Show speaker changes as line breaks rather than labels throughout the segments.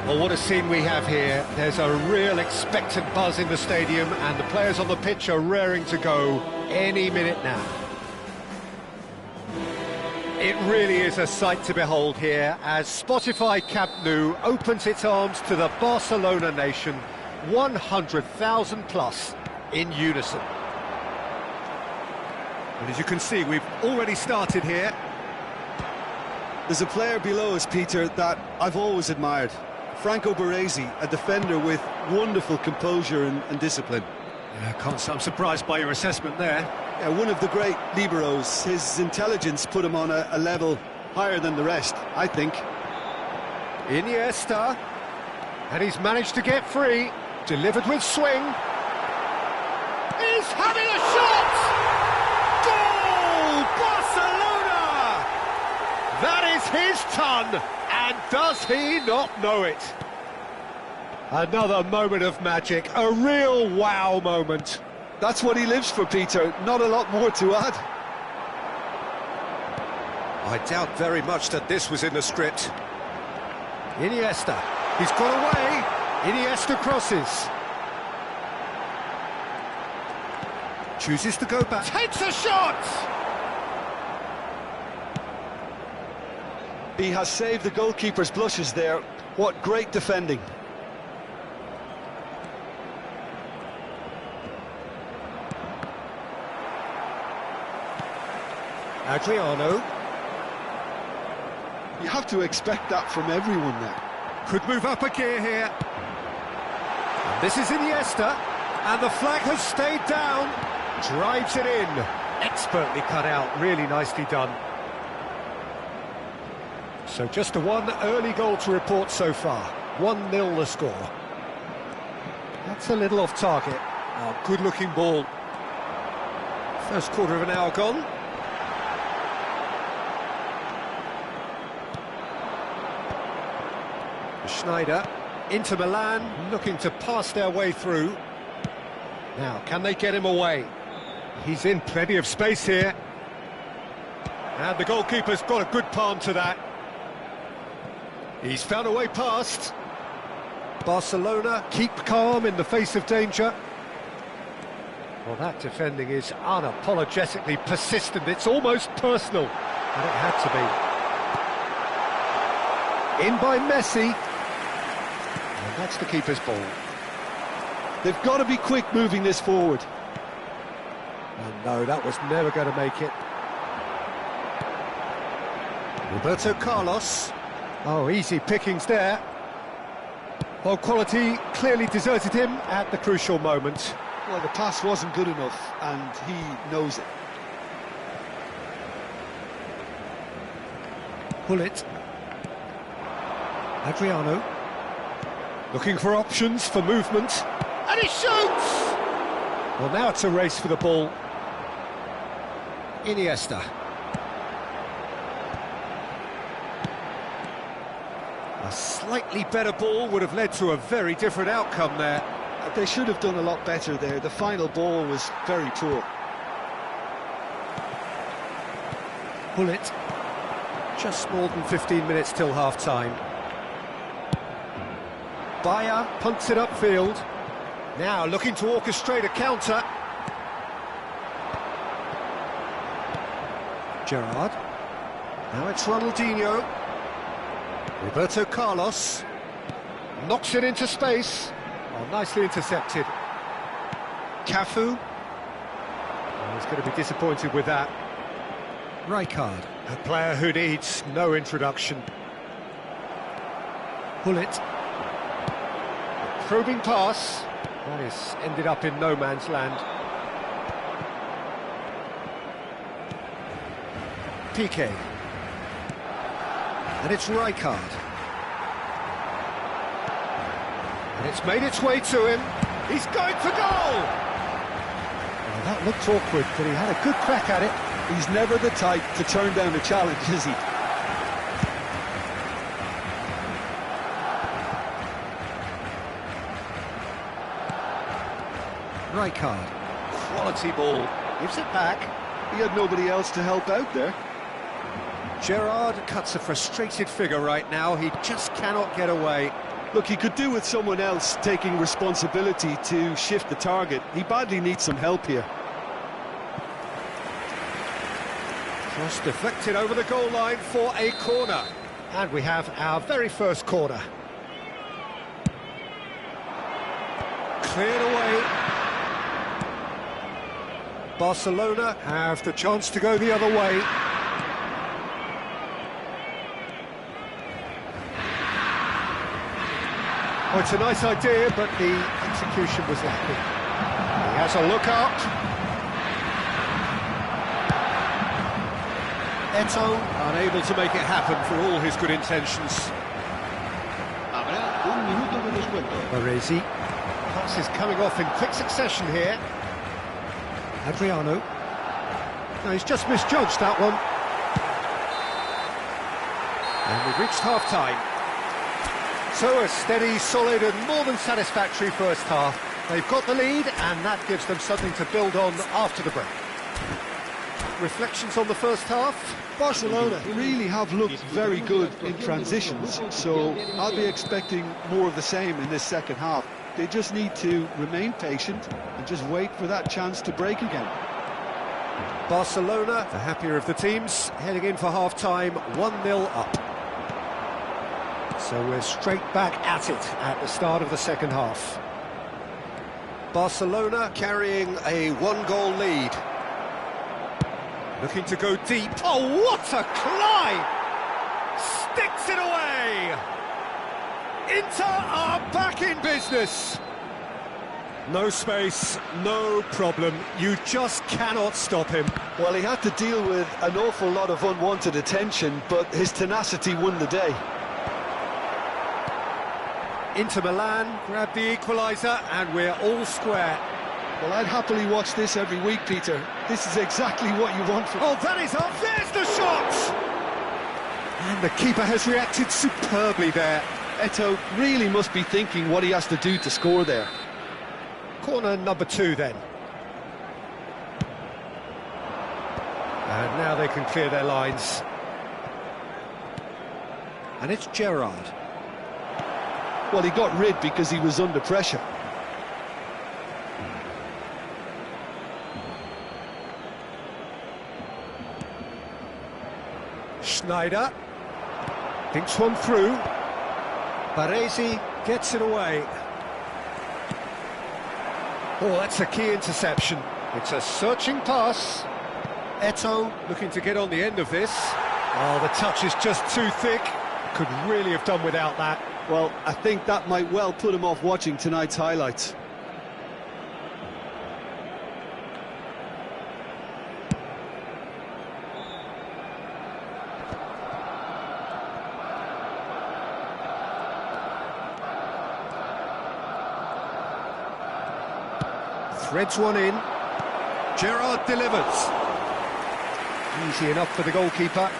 Well, what a scene we have here. There's a real expectant buzz in the stadium, and the players on the pitch are raring to go any minute now. It really is a sight to behold here as Spotify Camp Nou opens its arms to the Barcelona nation, 100,000 plus in unison. And as you can see, we've already started here.
There's a player below us, Peter, that I've always admired. Franco Baresi, a defender with wonderful composure and discipline.
I'm surprised by your assessment there.
Yeah, one of the great liberos. His intelligence put him on a level higher than the rest, I think.
Iniesta, and he's managed to get free, delivered with swing. He's having a shot! Goal! Barcelona! That is his ton, and does he not know it? Another moment of magic, a real wow moment.
That's what he lives for, Peter. Not a lot more to add.
I doubt very much that this was in the script. Iniesta, he's got away. Iniesta crosses. Chooses to go back. Takes a shot!
He has saved the goalkeeper's blushes there. What great defending.
Adriano.
You have to expect that from everyone there.
Could move up a gear here. And this is Iniesta, and the flag has stayed down. Drives it in. Expertly cut out, really nicely done. So just a one early goal to report so far. 1-0 the score. That's a little off target. Oh, good-looking ball. First quarter of an hour gone. Schneider into Milan, looking to pass their way through. Now, can they get him away? He's in plenty of space here. And the goalkeeper's got a good palm to that. He's found a way past. Barcelona keep calm in the face of danger. Well, that defending is unapologetically persistent. It's almost personal. And it had to be. In by Messi. And that's the keeper's ball.
They've got to be quick moving this forward.
And no, that was never going to make it. Roberto Carlos. Oh, easy pickings there. Well, quality clearly deserted him at the crucial moment.
Well, the pass wasn't good enough, and he knows it.
Pull it. Adriano. Looking for options for movement. And he shoots! Well, now it's a race for the ball. Iniesta. A slightly better ball would have led to a very different outcome there.
They should have done a lot better there. The final ball was very poor.
Pull it. Just more than 15 minutes till half-time. Bayer punts it upfield. Now looking to orchestrate a counter. Gerrard. Now it's Ronaldinho. Roberto Carlos. Knocks it into space. Oh, nicely intercepted. Cafu. Oh, he's going to be disappointed with that. Rijkaard. A player who needs no introduction. Pull it. Probing pass. That is ended up in no man's land. Piqué. And it's Rijkaard. And it's made its way to him. He's going for goal! Well, that looked awkward, but he had a good crack at it.
He's never the type to turn down a challenge, is he?
Rijkaard. Quality ball. Gives it back.
He had nobody else to help out there.
Gerrard cuts a frustrated figure right now. He just cannot get away.
Look, he could do with someone else taking responsibility to shift the target. He badly needs some help here.
Cross deflected over the goal line for a corner. And we have our very first corner. Cleared away. Barcelona have the chance to go the other way. Oh, it's a nice idea, but the execution was lacking. He has a look out. Eto'o unable to make it happen for all his good intentions. Baresi. Passes coming off in quick succession here. Adriano. No, he's just misjudged that one. And we've reached half-time. So a steady, solid and more than satisfactory first half. They've got the lead and that gives them something to build on after the break. Reflections on the first half?
Barcelona really have looked very good in transitions, so I'll be expecting more of the same in this second half. They just need to remain patient and just wait for that chance to break again.
Barcelona, the happier of the teams, heading in for half-time, 1-0 up. So we're straight back at it at the start of the second half. Barcelona carrying a one-goal lead. Looking to go deep. Oh, what a climb! Sticks it away! Inter are back in business. No space, no problem. You just cannot stop him.
Well, he had to deal with an awful lot of unwanted attention, but his tenacity won the day.
Inter Milan grab the equaliser and we're all square.
Well, I'd happily watch this every week, Peter. This is exactly what you want from...
Oh, that is off. There's the shot! And the keeper has reacted superbly there.
Eto'o really must be thinking what he has to do to score there.
Corner number 2 then. And now they can clear their lines. And it's Gerrard.
Well, he got rid because he was under pressure.
Schneider thinks one through. Baresi gets it away. Oh, that's a key interception. It's a searching pass. Eto'o looking to get on the end of this. Oh, the touch is just too thick. Could really have done without that.
Well, I think that might well put him off watching tonight's highlights.
Threads one in. Gerrard delivers. Easy enough for the goalkeeper.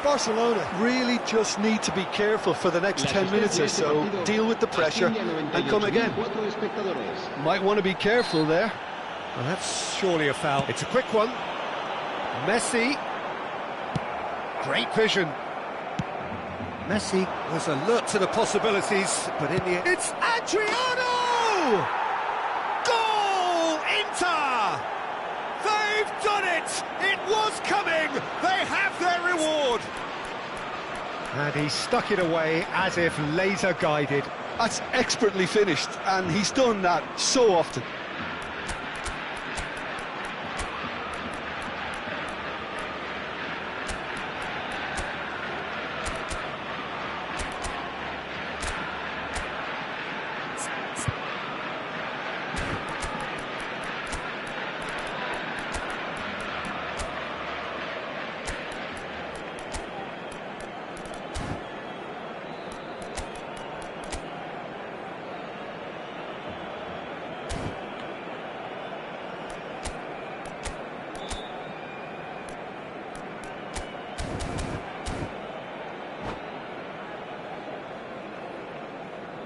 Barcelona really just need to be careful for the next 10 minutes or so, deal with the pressure and come again. Might want to be careful there.
Well, that's surely a foul. It's a quick one. Messi. Great vision. Messi was alert to the possibilities, but in the end... It's Adriano! Goal! Inter! They've done it! It was coming! They have their reward! And he stuck it away as if laser-guided.
That's expertly finished, and he's done that so often.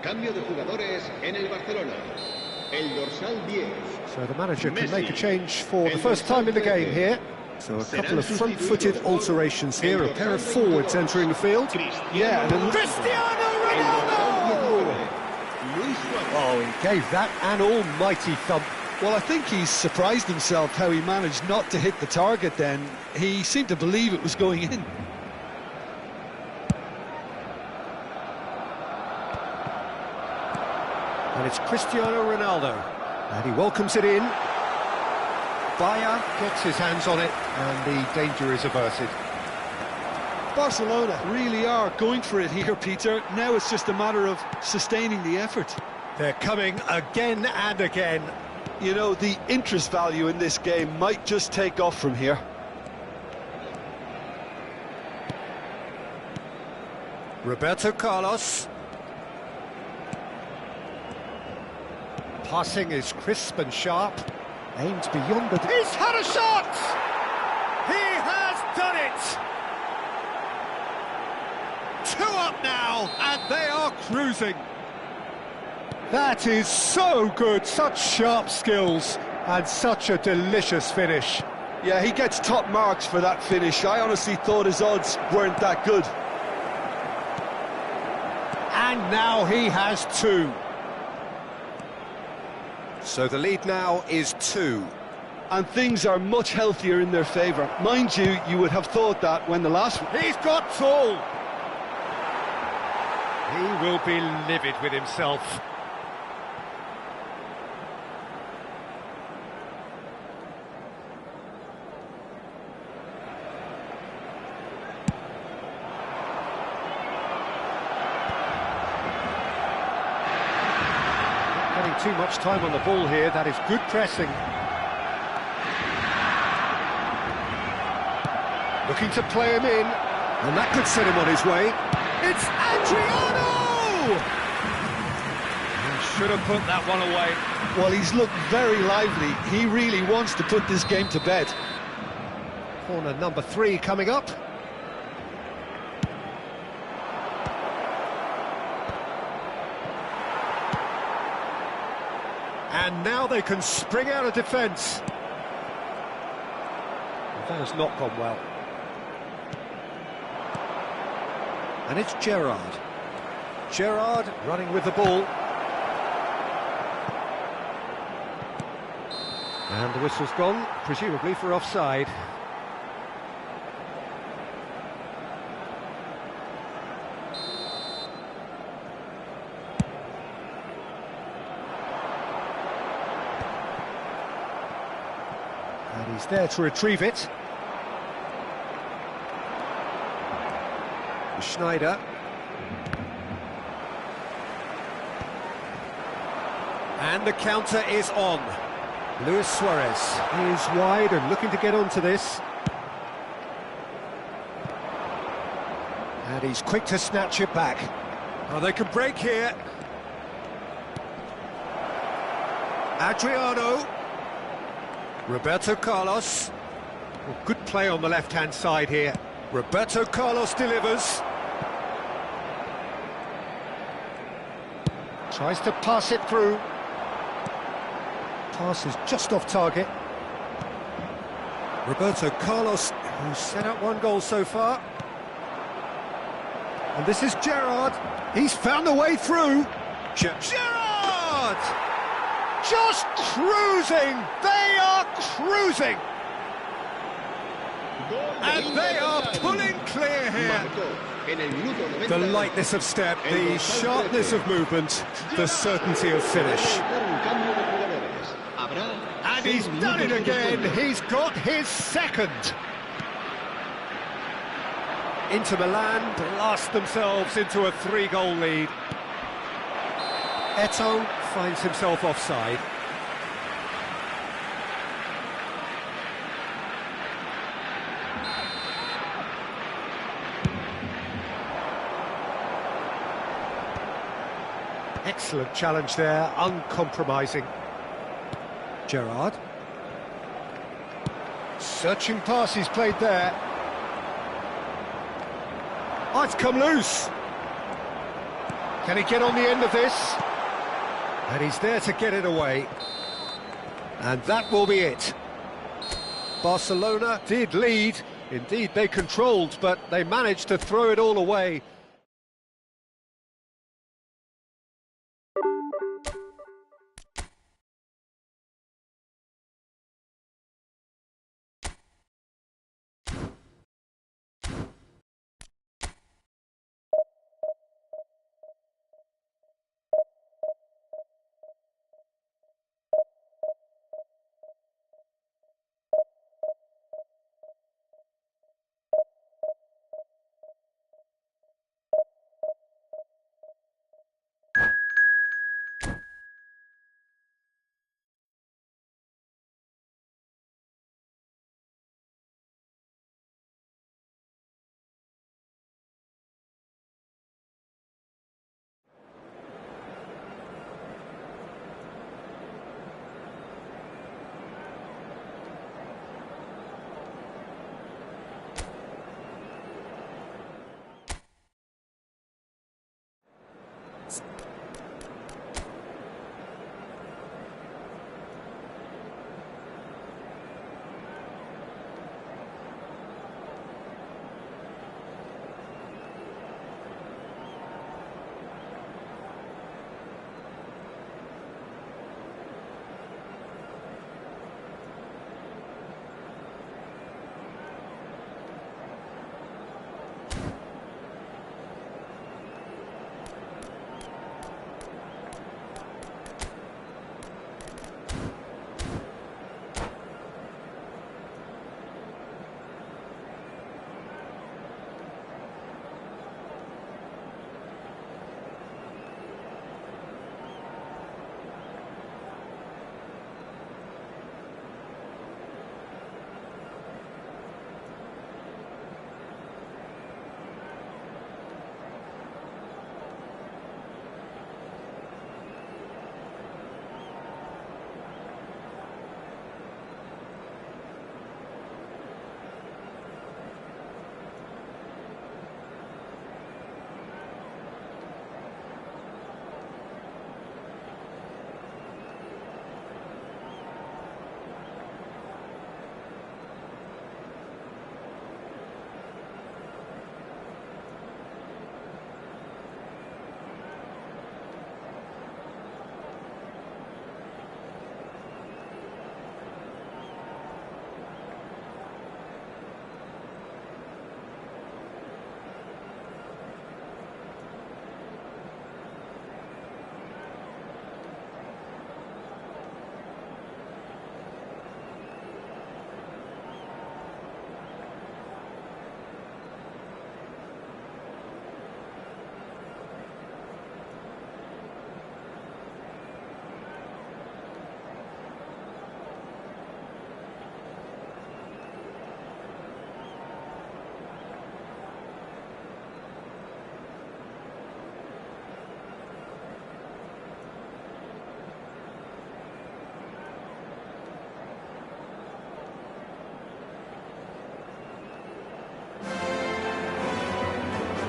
Cambio de jugadores en el Barcelona. El dorsal 10.
So the manager can make a change for the first time in the game here. So a couple of front-footed alterations here, a pair of forwards entering the field.
Yeah, and
Cristiano Ronaldo! Oh, he gave that an almighty thump.
well, I think he's surprised himself how he managed not to hit the target then. He seemed to believe it was going in.
And it's Cristiano Ronaldo. And he welcomes it in. Bayer gets his hands on it, and the danger is averted.
Barcelona really are going for it here, Peter. Now it's just a matter of sustaining the effort.
They're coming again and again.
You know, the interest value in this game might just take off from here.
Roberto Carlos. Passing is crisp and sharp. Aimed beyond the... He's had a shot! He has done it! 2 up now, and they are cruising. That is so good, such sharp skills, and such a delicious finish.
Yeah, he gets top marks for that finish. I honestly thought his odds weren't that good.
And now he has 2. So the lead now is 2.
And things are much healthier in their favour. Mind you, you would have thought that when the last...
He's got tall! He will be livid with himself. Too much time on the ball here. That is good pressing. Looking to play him in, and that could set him on his way. It's Adriano! He should have put that one away.
Well, he's looked very lively. He really wants to put this game to bed.
Corner number 3 coming up. And now they can spring out of defence. That has not gone well. And it's Gerrard. Gerrard running with the ball. And the whistle's gone, presumably for offside. And he's there to retrieve it. Schneider. And the counter is on. Luis Suarez is wide and looking to get onto this. And he's quick to snatch it back. Oh, they can break here. Adriano. Roberto Carlos. Well, good play on the left-hand side here. Roberto Carlos delivers. Tries to pass it through. Pass is just off target. Roberto Carlos, who's set up one goal so far. And this is Gerrard. He's found a way through. Gerrard! Just cruising! They are cruising! And they are pulling clear here. The lightness of step, the sharpness of movement, the certainty of finish. And he's done it again. He's got his second. Inter Milan blast themselves into a 3-goal lead. Eto'o finds himself offside. Excellent challenge there, uncompromising. Gerrard. Searching pass he's played there. Oh, it's come loose. Can he get on the end of this? And he's there to get it away. And that will be it. Barcelona did lead, indeed they controlled, but they managed to throw it all away.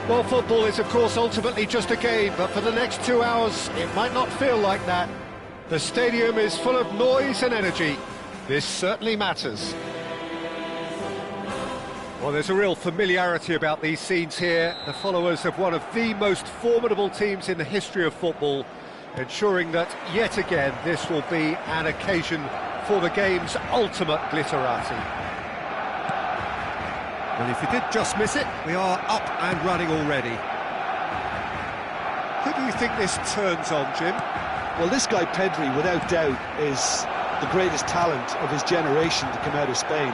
Well, football is, of course, ultimately just a game, but for the next 2 hours, it might not feel like that. The stadium is full of noise and energy. This certainly matters. Well, there's a real familiarity about these scenes here. The followers of one of the most formidable teams in the history of football, ensuring that, yet again, this will be an occasion for the game's ultimate glitterati.
Well, if you did just miss it, we are up and running already.
Who do you think this turns on, Jim?
Well, this guy Pedri, without doubt, is the greatest talent of his generation to come out of Spain.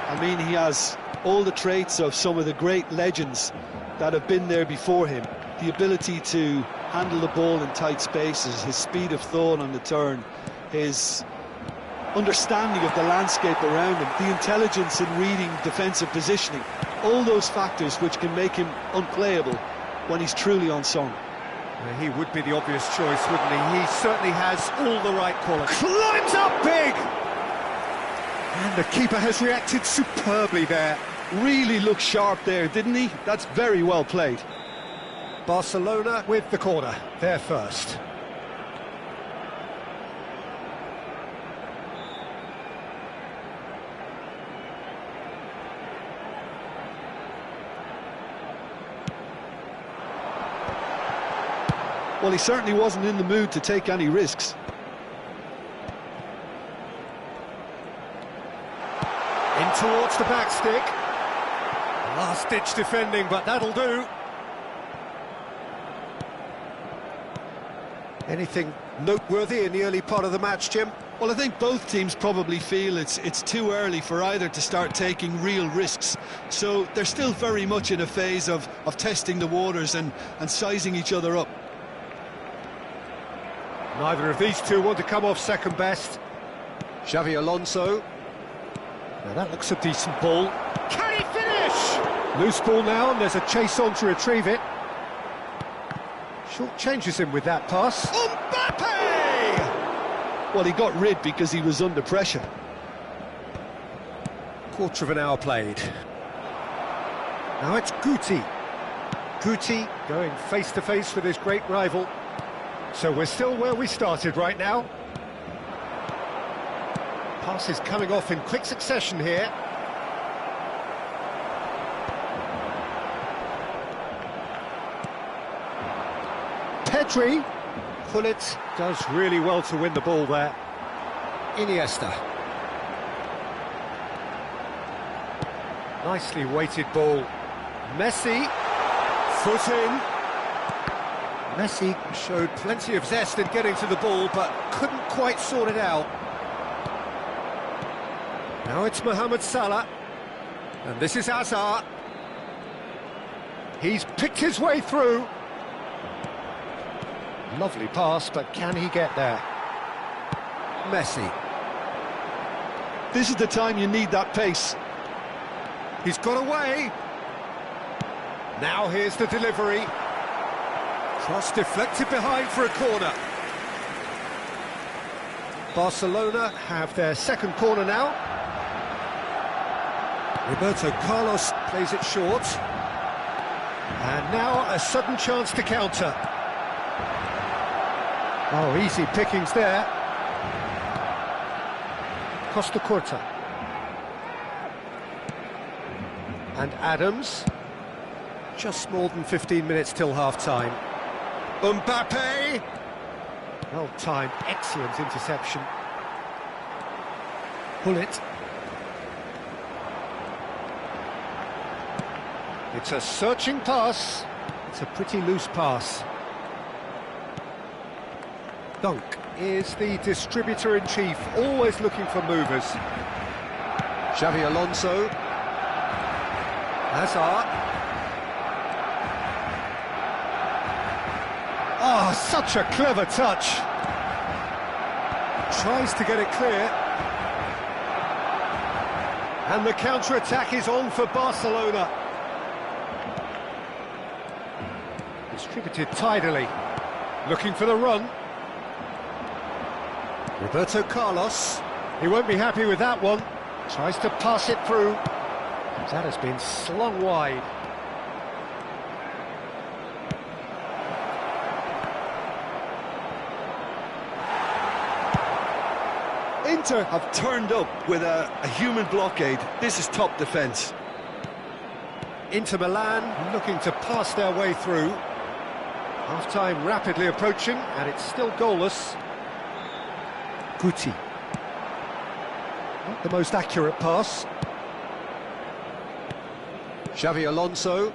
I mean, he has all the traits of some of the great legends that have been there before him. The ability to handle the ball in tight spaces, his speed of thought on the turn, his understanding of the landscape around him, the intelligence in reading defensive positioning, all those factors which can make him unplayable when he's truly on song.
He would be the obvious choice, wouldn't he? He certainly has all the right qualities. Climbs up big! And the keeper has reacted superbly there.
Really looked sharp there, didn't he? That's very well played.
Barcelona with the corner, they're first.
Well, he certainly wasn't in the mood to take any risks.
In towards the back stick. Last-ditch defending, but that'll do. Anything noteworthy in the early part of the match, Jim?
Well, I think both teams probably feel it's too early for either to start taking real risks. So they're still very much in a phase of testing the waters and sizing each other up.
Neither of these two want to come off second best. Xavi Alonso. Now that looks a decent ball. Can he finish? Loose ball now, and there's a chase on to retrieve it. Short changes him with that pass. Mbappe!
Well, he got rid because he was under pressure.
Quarter of an hour played. Now it's Guti. Guti going face-to-face with his great rival. So we're still where we started right now. Passes coming off in quick succession here. Pedri. Pullet does really well to win the ball there. Iniesta. Nicely weighted ball. Messi. Foot in. Messi showed plenty of zest in getting to the ball, but couldn't quite sort it out. Now it's Mohamed Salah, and this is Hazard. He's picked his way through. Lovely pass, but can he get there? Messi.
This is the time you need that pace.
He's got away. Now here's the delivery. Cross deflected behind for a corner. Barcelona have their second corner now. Roberto Carlos plays it short. And now a sudden chance to counter. Oh, easy pickings there. Costa Curta. And Adams. Just more than 15 minutes till half-time. Mbappe! Well-timed, excellent interception. Pullet. It's a searching pass. It's a pretty loose pass. Dunk is the distributor-in-chief, always looking for movers. Xavi Alonso. Hazard. Oh, such a clever touch. Tries to get it clear. And the counter-attack is on for Barcelona. Distributed tidily. Looking for the run. Roberto Carlos. He won't be happy with that one. Tries to pass it through. That has been slung wide.
Inter have turned up with a human blockade. This is top defence.
Inter Milan looking to pass their way through. Half-time rapidly approaching, and it's still goalless. Guti. Not the most accurate pass. Xavi Alonso.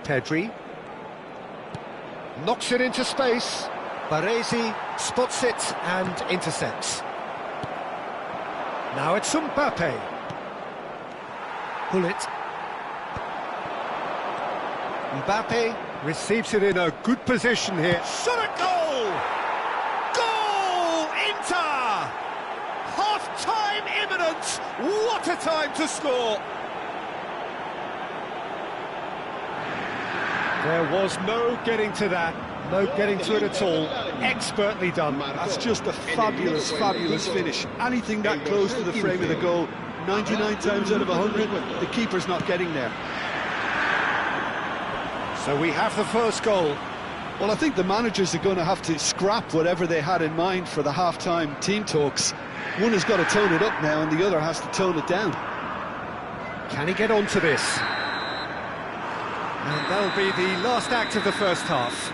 Pedri. Knocks it into space. Baresi spots it and intercepts. Now it's Mbappe. Pullet. Mbappe receives it in a good position here. Shot at goal! Goal! Inter! Half-time imminent! What a time to score! There was no getting to that. No getting to it at all. Expertly done.
That's just a fabulous, fabulous finish. Anything that close to the frame of the goal, 99 times out of 100, the keeper's not getting there.
So we have the first goal.
Well, I think the managers are going to have to scrap whatever they had in mind for the half-time team talks. One has got to tone it up now and the other has to tone it down.
Can he get on to this? And that'll be the last act of the first half.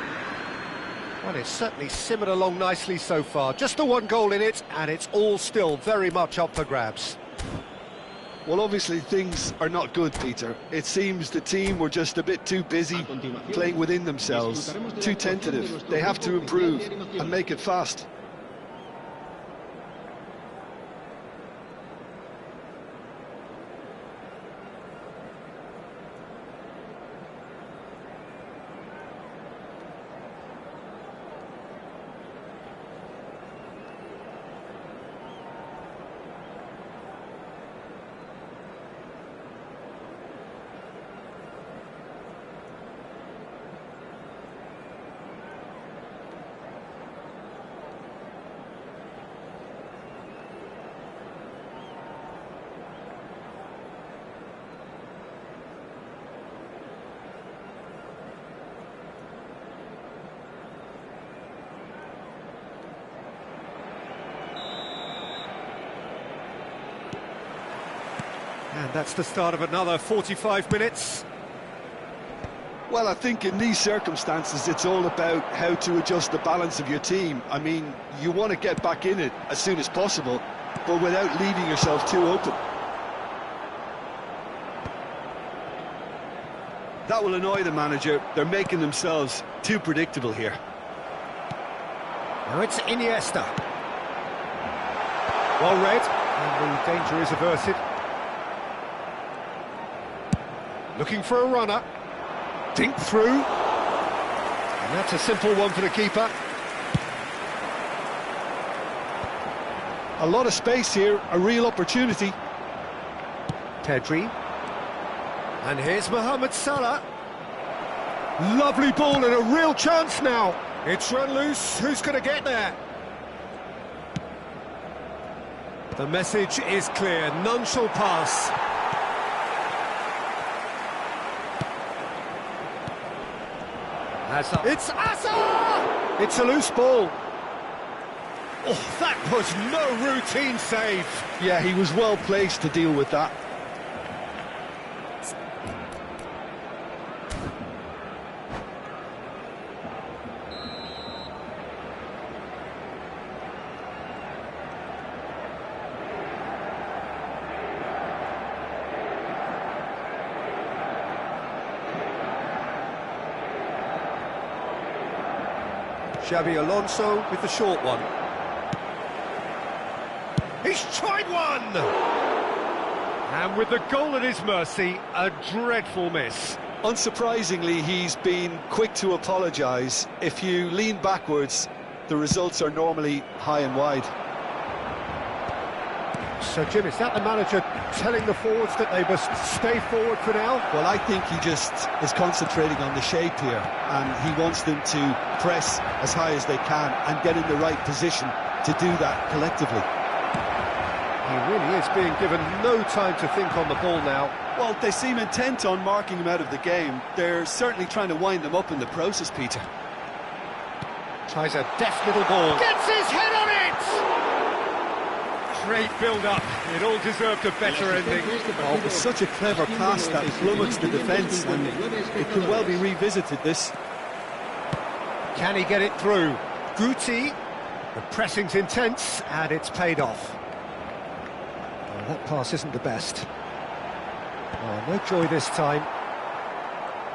Well, it's certainly simmered along nicely so far. Just the one goal in it, and it's all still very much up for grabs.
Well, obviously things are not good, Peter. It seems the team were just a bit too busy playing within themselves, too tentative. They have to improve and make it fast.
And that's the start of another 45 minutes.
Well, I think in these circumstances, it's all about how to adjust the balance of your team. I mean, you want to get back in it as soon as possible, but without leaving yourself too open. That will annoy the manager. They're making themselves too predictable here.
Now it's Iniesta. Well read, and the danger is averted. Looking for a runner. Dink through. And that's a simple one for the keeper.
A lot of space here, a real opportunity.
Pedri. And here's Mohamed Salah. Lovely ball and a real chance now. It's run loose. Who's going to get there? The message is clear. None shall pass. It's Asa! It's a loose ball. Oh, that was no routine save.
Yeah, he was well placed to deal with that.
Xabi Alonso with the short one. He's tried one! And with the goal at his mercy, a dreadful miss.
Unsurprisingly, he's been quick to apologise. If you lean backwards, the results are normally high and wide.
So, Jim, is that the manager telling the forwards that they must stay forward for now?
Well, I think he just is concentrating on the shape here, and he wants them to press as high as they can and get in the right position to do that collectively.
He really is being given no time to think on the ball now.
Well, they seem intent on marking him out of the game. They're certainly trying to wind him up in the process, Peter.
Tries a deft little ball. Gets his head on it! Great build-up. It all deserved a better ending.
Oh, it was such a clever pass that flummoxed the defence, and it could well be revisited, this.
Can he get it through? Guti. The pressing's intense, and it's paid off. Oh, that pass isn't the best. Oh, no joy this time.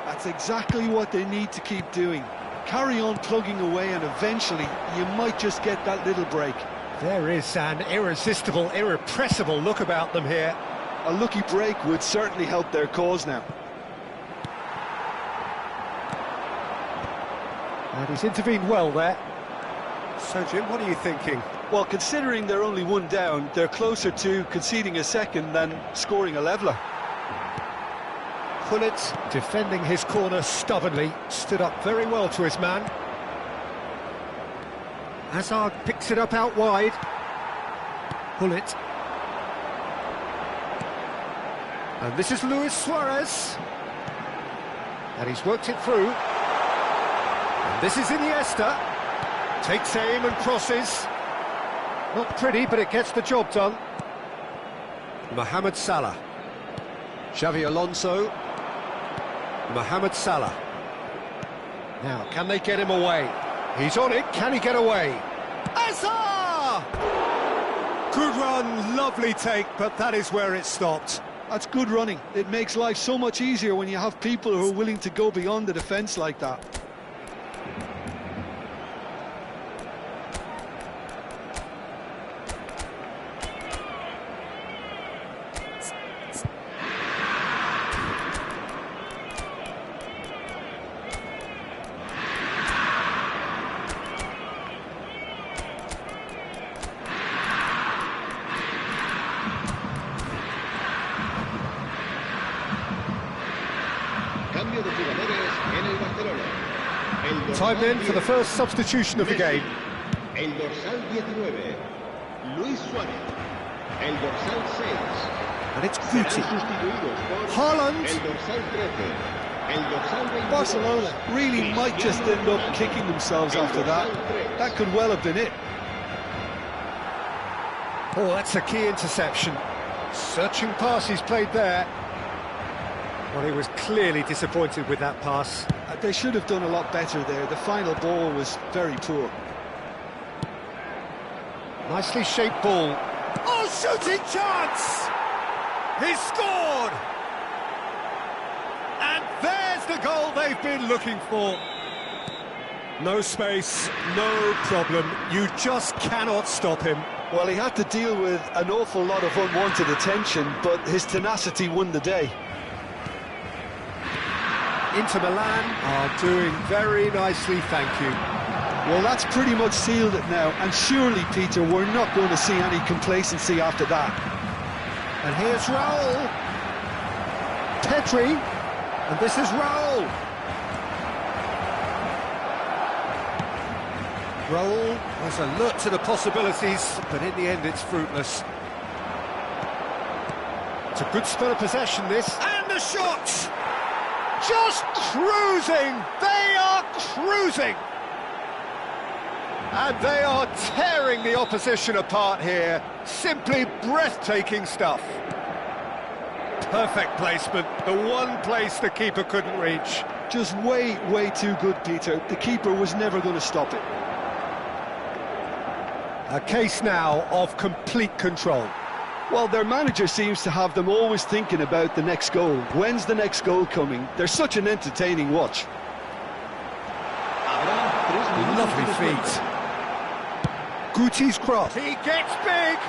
That's exactly what they need to keep doing. Carry on plugging away, and eventually you might just get that little break.
There is an irresistible, irrepressible look about them here.
A lucky break would certainly help their cause now.
And he's intervened well there. So, Jim, what are you thinking?
Well, considering they're only one down, they're closer to conceding a second than scoring a leveller.
Pullet, defending his corner stubbornly, stood up very well to his man. Hazard picks it up out wide. Pullet. And this is Luis Suarez. And he's worked it through. And this is Iniesta. Takes aim and crosses. Not pretty, but it gets the job done. Mohamed Salah. Xabi Alonso. Mohamed Salah. Now, can they get him away? He's on it, can he get away? Azar! Good run, lovely take, but that is where it stopped.
That's good running. It makes life so much easier when you have people who are willing to go beyond the defence like that.
Cambio de jugadores en el Barcelona.
Time then for the first substitution of the game.
El dorsal 19, Luis Suárez. El dorsal 6.
And it's
Serán
Guti.
sustituidos por
Haaland.
el dorsal 13. El dorsal 22.
Barcelona really might just end up kicking themselves after that. That could well have been it.
Oh, that's a key interception. Searching pass he's played there. Well, he was clearly disappointed with that pass.
They should have done a lot better there. The final ball was very poor.
Nicely shaped ball. Oh, shooting chance! He's scored! And there's the goal they've been looking for. No space, no problem. You just cannot stop him.
Well, he had to deal with an awful lot of unwanted attention, but his tenacity won the day.
Inter Milan are doing very nicely, thank you.
Well, that's pretty much sealed it now, and surely, Peter, we're not going to see any complacency after that.
And here's Raul. Pedri. And this is Raul. Raul was alert to the possibilities, but in the end it's fruitless. It's a good spell of possession, this. And the shot! Just cruising! They are cruising! And they are tearing the opposition apart here. Simply breathtaking stuff. Perfect placement, the one place the keeper couldn't reach.
Just way too good, Peter. The keeper was never going to stop it.
A case now of complete control.
Well, their manager seems to have them always thinking about the next goal. When's the next goal coming? They're such an entertaining watch.
Lovely feet. Guti's cross. He gets big!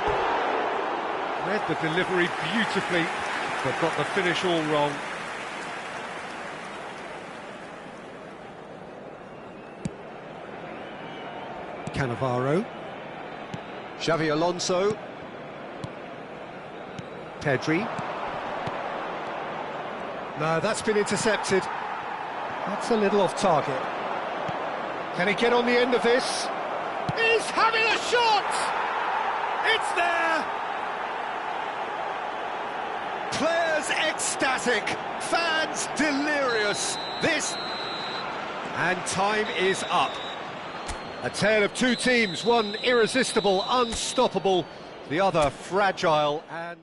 Read the delivery beautifully, but got the finish all wrong. Cannavaro. Xavi Alonso. Pedri. No, that's been intercepted. That's a little off target. Can he get on the end of this? He's having a shot! It's there! Players ecstatic, fans delirious. This... And time is up. A tale of two teams, one irresistible, unstoppable, the other fragile and...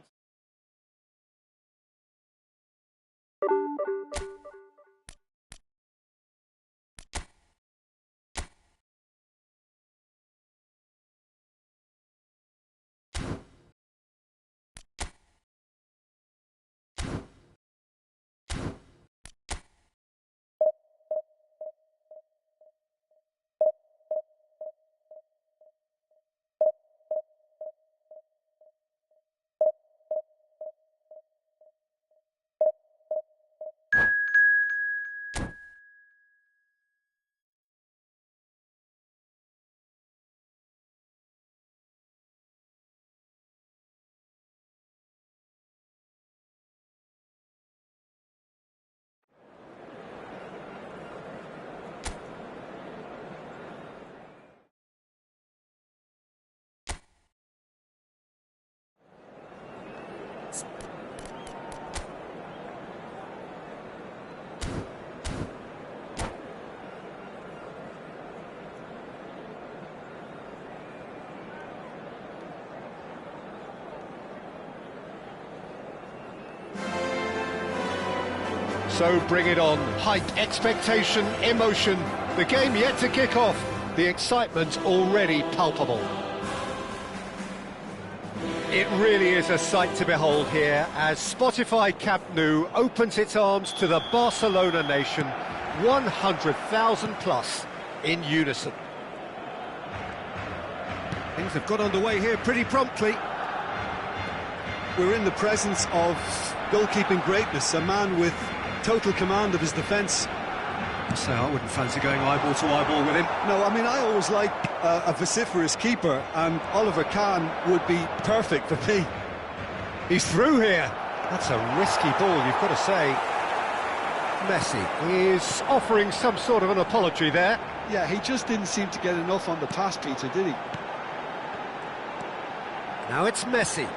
So bring it on. Hype, expectation, emotion. The game yet to kick off. The excitement's already palpable. It really is a sight to behold here as Spotify Camp Nou opens its arms to the Barcelona nation, 100,000 plus in unison.
Things have got underway here pretty promptly.
We're in the presence of goalkeeping greatness, a man with total command of his defence.
So I wouldn't fancy going eyeball to eyeball with him.
No, I mean, I always like a vociferous keeper, and Oliver Kahn would be perfect for me.
He's through here. That's a risky ball, you've got to say. Messi is offering some sort of an apology there.
Yeah, he just didn't seem to get enough on the pass, Peter, did he?
Now it's Messi.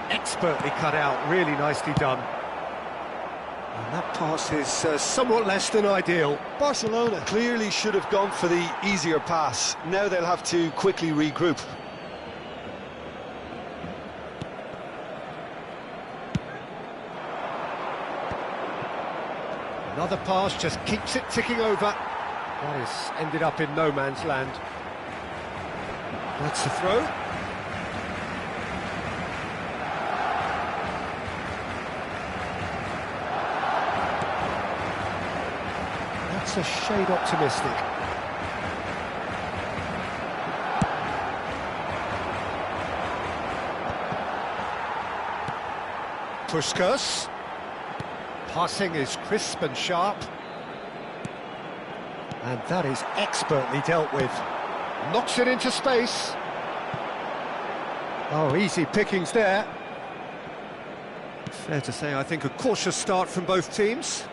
Expertly cut out, really nicely done. And that pass is somewhat less than ideal.
Barcelona clearly should have gone for the easier pass. Now they'll have to quickly regroup.
Another pass just keeps it ticking over. That has ended up in no man's land. That's the throw. That's a shade optimistic. Puskas. Passing is crisp and sharp. And that is expertly dealt with. Knocks it into space. Oh, easy pickings there. Fair to say, I think a cautious start from both teams.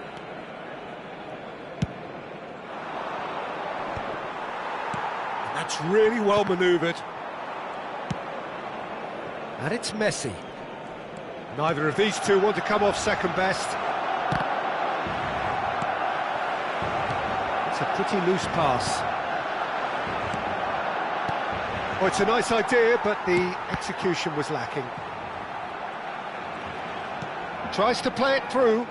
That's really well manoeuvred. And it's Messi. Neither of these two want to come off second best. It's a pretty loose pass. Oh, it's a nice idea, but the execution was lacking. Tries to play it through.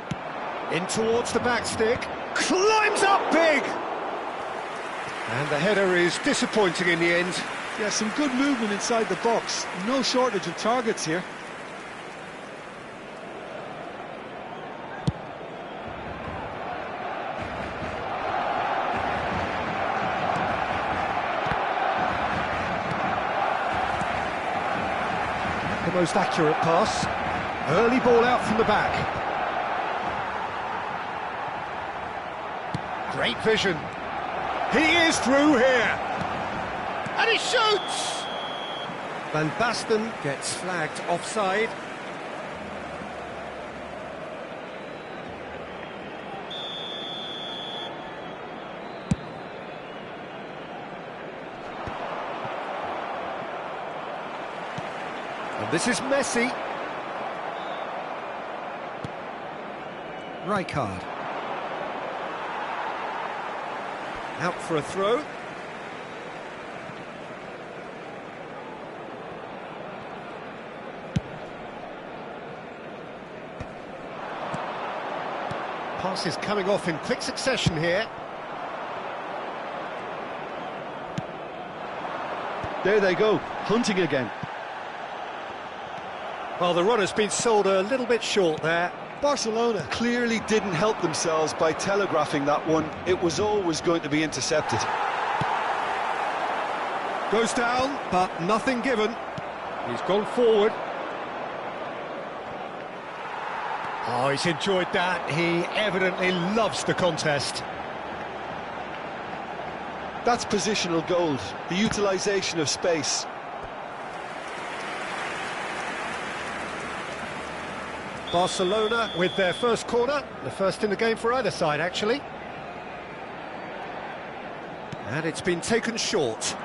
In towards the back stick. Climbs up big! And the header is disappointing in the end.
Yeah, some good movement inside the box. No shortage of targets here.
The most accurate pass. Early ball out from the back. Great vision. He is through here. And he shoots! Van Basten gets flagged offside. And this is Messi.
Rijkaard.
Out for a throw. Passes coming off in quick succession here.
There they go, hunting again.
Well, the run has been sold a little bit short there.
Barcelona clearly didn't help themselves by telegraphing that one. It was always going to be intercepted.
Goes down, but nothing given. He's gone forward. Oh, he's enjoyed that. He evidently loves the contest.
That's positional gold, the utilisation of space.
Barcelona with their first corner, the first in the game for either side, actually. And it's been taken short.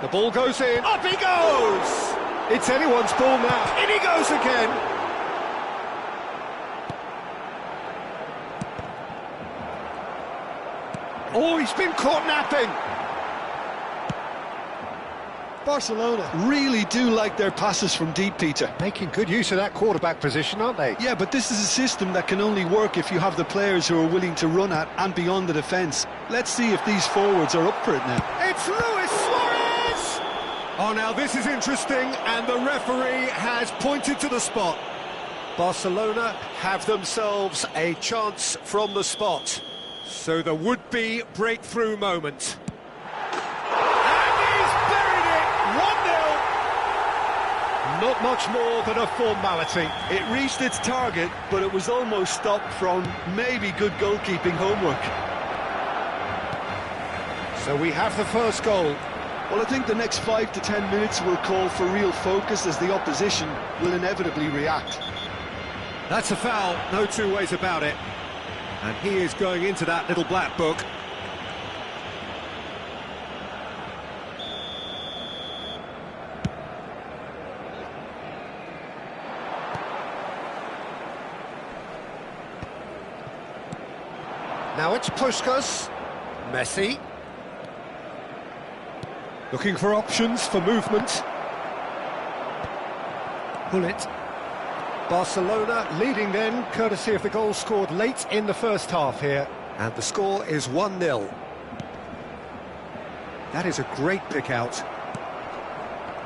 The ball goes in. Up he goes! It's anyone's ball now. In he goes again. Oh, he's been caught napping.
Barcelona really do like their passes from deep, Peter.
Making good use of that quarterback position, aren't they?
Yeah, but this is a system that can only work if you have the players who are willing to run at and beyond the defence. Let's see if these forwards are up for it now.
It's Luis Suarez! Oh, now this is interesting, and the referee has pointed to the spot. Barcelona have themselves a chance from the spot. So the would-be breakthrough moment. And he's buried it! 1-0! Not much more than a formality.
It reached its target, but it was almost stopped from maybe good goalkeeping homework.
So we have the first goal.
Well, I think the next 5 to 10 minutes will call for real focus as the opposition will inevitably react.
That's a foul, no two ways about it. And he is going into that little black book. Now it's Puskas. Messi. Looking for options for movement. Bullet. Barcelona leading then, courtesy of the goal scored late in the first half here. And the score is 1-0. That is a great pick out.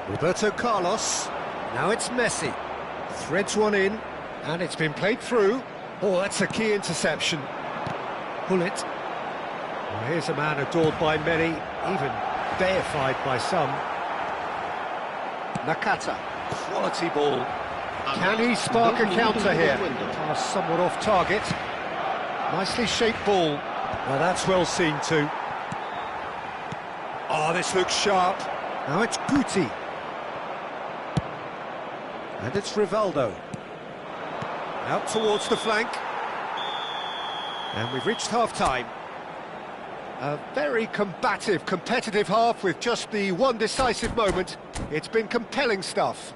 Roberto Carlos. Now it's Messi. Threads one in, and it's been played through. Oh, that's a key interception. Bullet. Well, here's a man adored by many, even deified by some. Nakata. Quality ball. Can he spark a counter here? Pass somewhat off target. Nicely shaped ball. Well, that's well seen too. Oh, this looks sharp. Now it's Guti. And it's Rivaldo. Out towards the flank. And we've reached half-time. A very combative, competitive half with just the one decisive moment. It's been compelling stuff.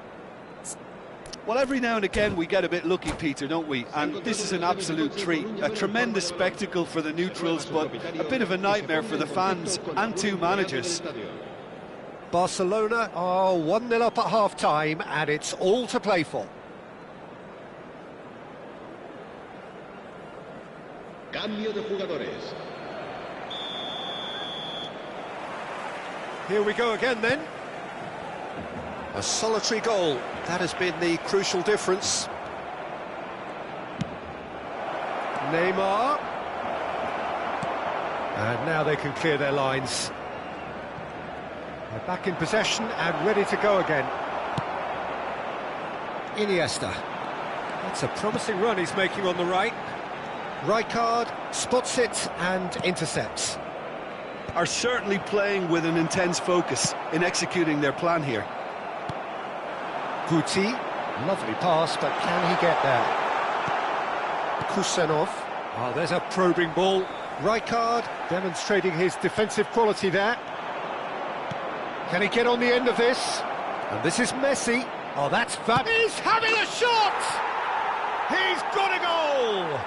Well, every now and again we get a bit lucky, Peter, don't we? And this is an absolute treat. A tremendous spectacle for the neutrals, but a bit of a nightmare for the fans and two managers.
Barcelona are 1-0 up at half-time, and it's all to play for.
Cambio de jugadores.
Here we go again then. A solitary goal, that has been the crucial difference. Neymar. And now they can clear their lines. They're back in possession and ready to go again. Iniesta. That's a promising run he's making on the right. Rijkaard spots it and intercepts.
Are certainly playing with an intense focus in executing their plan here.
Guti, lovely pass, but can he get there? Kusenov, oh, there's a probing ball. Rijkaard demonstrating his defensive quality there. Can he get on the end of this? And this is Messi. Oh, that's fab. He's having a shot! He's got a goal!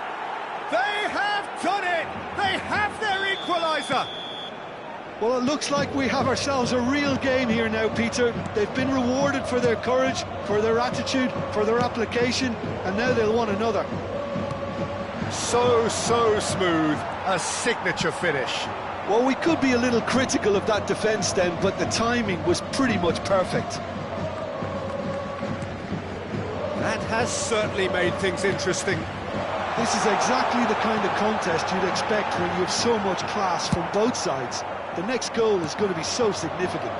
They have done it! They have their equaliser!
Well, it looks like we have ourselves a real game here now, Peter. They've been rewarded for their courage, for their attitude, for their application, and now they'll want another.
So smooth. A signature finish.
Well, we could be a little critical of that defence then, but the timing was pretty much perfect.
That has certainly made things interesting.
This is exactly the kind of contest you'd expect when you have so much class from both sides. The next goal is going to be so significant.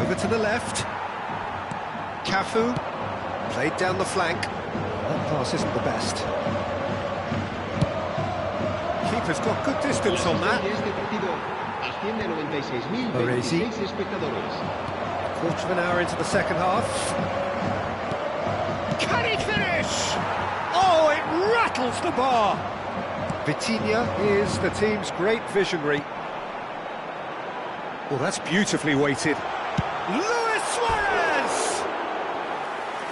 Over to the left. Cafu. Played down the flank. That pass isn't the best. Keeper's got good distance on that. Baresi. Quarter of an hour into the second half. Can he finish? Oh, it rattles the bar. Vitinha is the team's great visionary. Oh, that's beautifully weighted. Luis Suarez!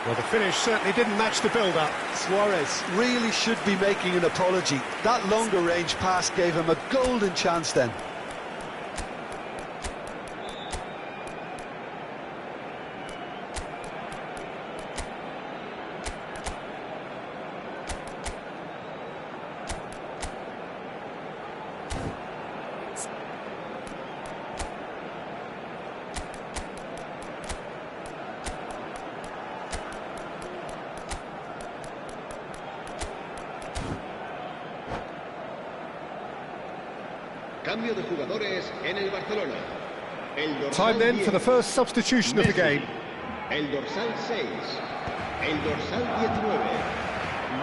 Well, the finish certainly didn't match the build-up.
Suarez really should be making an apology. That longer range pass gave him a golden chance then.
Cambio de jugadores en el Barcelona. El dorsal
Time then
10,
for the first substitution of the game.
El dorsal 6. El dorsal 19.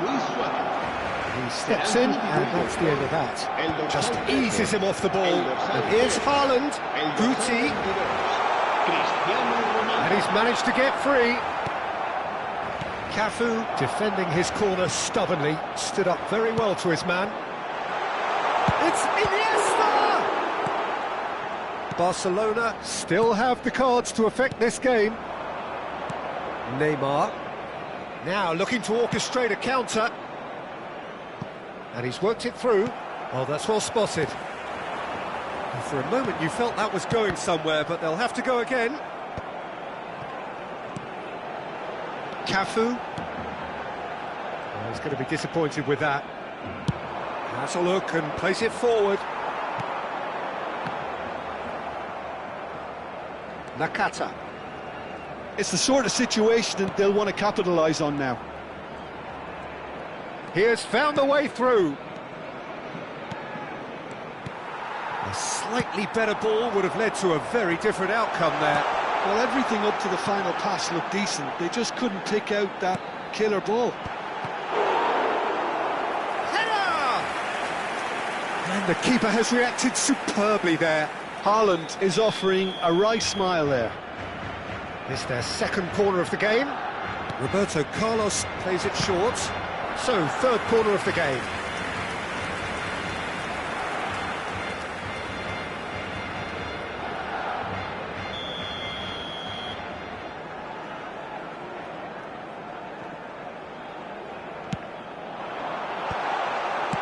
Luis Suárez.
He steps in, and that's the end of that. Just eases him off the ball. And here's Haaland, Guti, and he's managed to get free. Cafu, defending his corner stubbornly, stood up very well to his man. It's Iniesta! Barcelona still have the cards to affect this game. Neymar, now looking to orchestrate a counter. And he's worked it through. Oh, that's well spotted. And for a moment you felt that was going somewhere, but they'll have to go again. Cafu. Oh, he's going to be disappointed with that. Has a look and plays it forward. Nakata.
It's the sort of situation that they'll want to capitalise on now.
He has found the way through. A slightly better ball would have led to a very different outcome there.
Well, everything up to the final pass looked decent. They just couldn't pick out that killer ball.
And the keeper has reacted superbly there.
Haaland is offering a wry smile there.
It's their second corner of the game. Roberto Carlos plays it short. So, third corner of the game.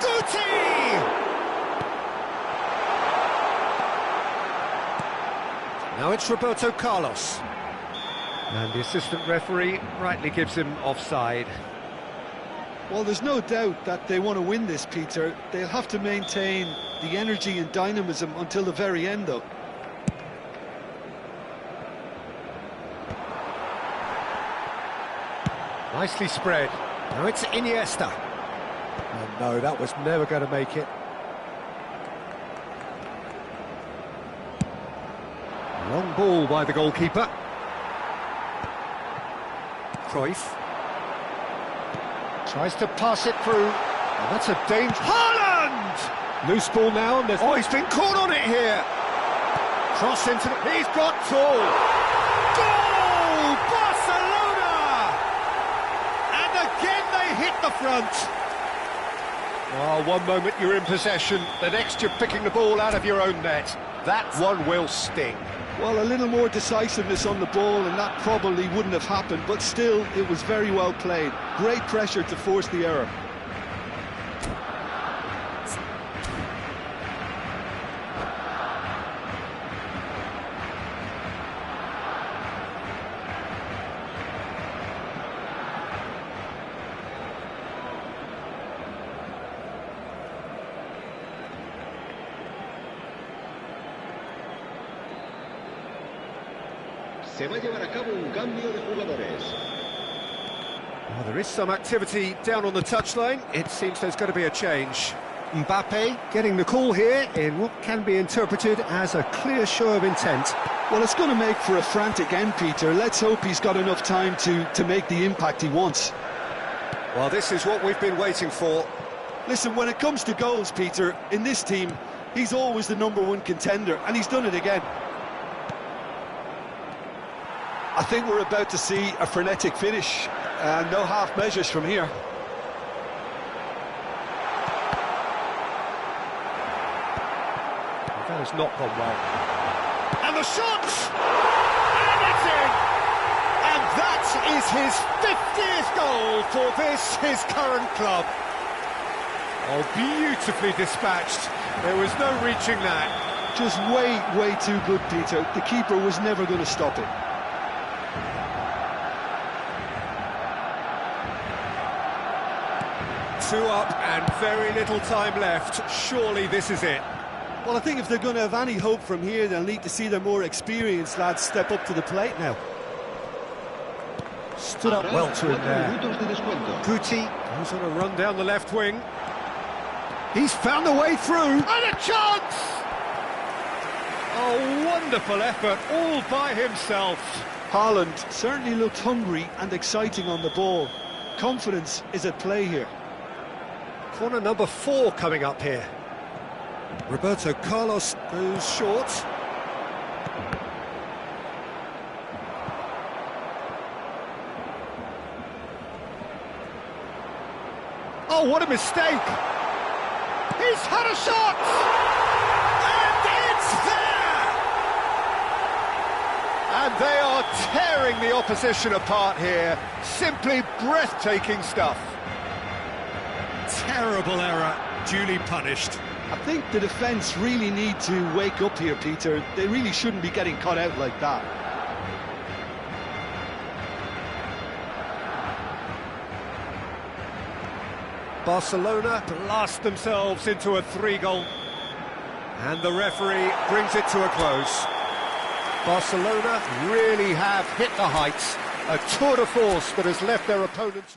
Guti! Now it's Roberto Carlos. And the assistant referee rightly gives him offside.
Well, there's no doubt that they want to win this, Peter. They'll have to maintain the energy and dynamism until the very end, though.
Nicely spread. Now it's Iniesta. Oh, no, that was never going to make it. Long ball by the goalkeeper. Cruyff. Tries to pass it through. Oh, that's a danger. Haaland! Loose ball now, and oh, he's been caught on it here. Cross into the... He's got goal! Goal! Barcelona! And again they hit the front. Oh, one moment you're in possession, the next you're picking the ball out of your own net. That one will sting.
Well, a little more decisiveness on the ball and that probably wouldn't have happened, but still, it was very well played. Great pressure to force the error.
Se va a llevar a cabo un cambio de jugadores.
Well, there is some activity down on the touchline. It seems there's going to be a change. Mbappe getting the call here in what can be interpreted as a clear show of intent.
Well, it's going to make for a frantic end, Peter. Let's hope he's got enough time to make the impact he wants.
Well, this is what we've been waiting for.
Listen, when it comes to goals, Peter, in this team, he's always the #1 contender, and he's done it again. I think we're about to see a frenetic finish, and no half measures from here.
That has not gone well. And the shot! And it's in! And That is his 50th goal for his current club. Oh, beautifully dispatched. There was no reaching that.
Just way too good, Peter. The keeper was never going to stop it.
Two up and very little time left. Surely this is it.
Well, I think if they're going to have any hope from here, they'll need to see their more experienced lads step up to the plate now.
Stood up well to him there.
Guti, who's on a run down the left wing. He's found a way through. And a chance! Oh, wonderful effort, all by himself.
Haaland certainly looked hungry and exciting on the ball. Confidence is at play here.
Corner number 4 coming up here.
Roberto Carlos
Goes short. Oh, what a mistake! He's had a shot! And it's there! And they are tearing the opposition apart here. Simply breathtaking stuff.
terrible error, duly punished.
I think the defence really need to wake up here, Peter. They really shouldn't be getting caught out like that.
Barcelona blast themselves into a 3-goal. And the referee brings it to a close. Barcelona really have hit the heights. A tour de force that has left their opponents...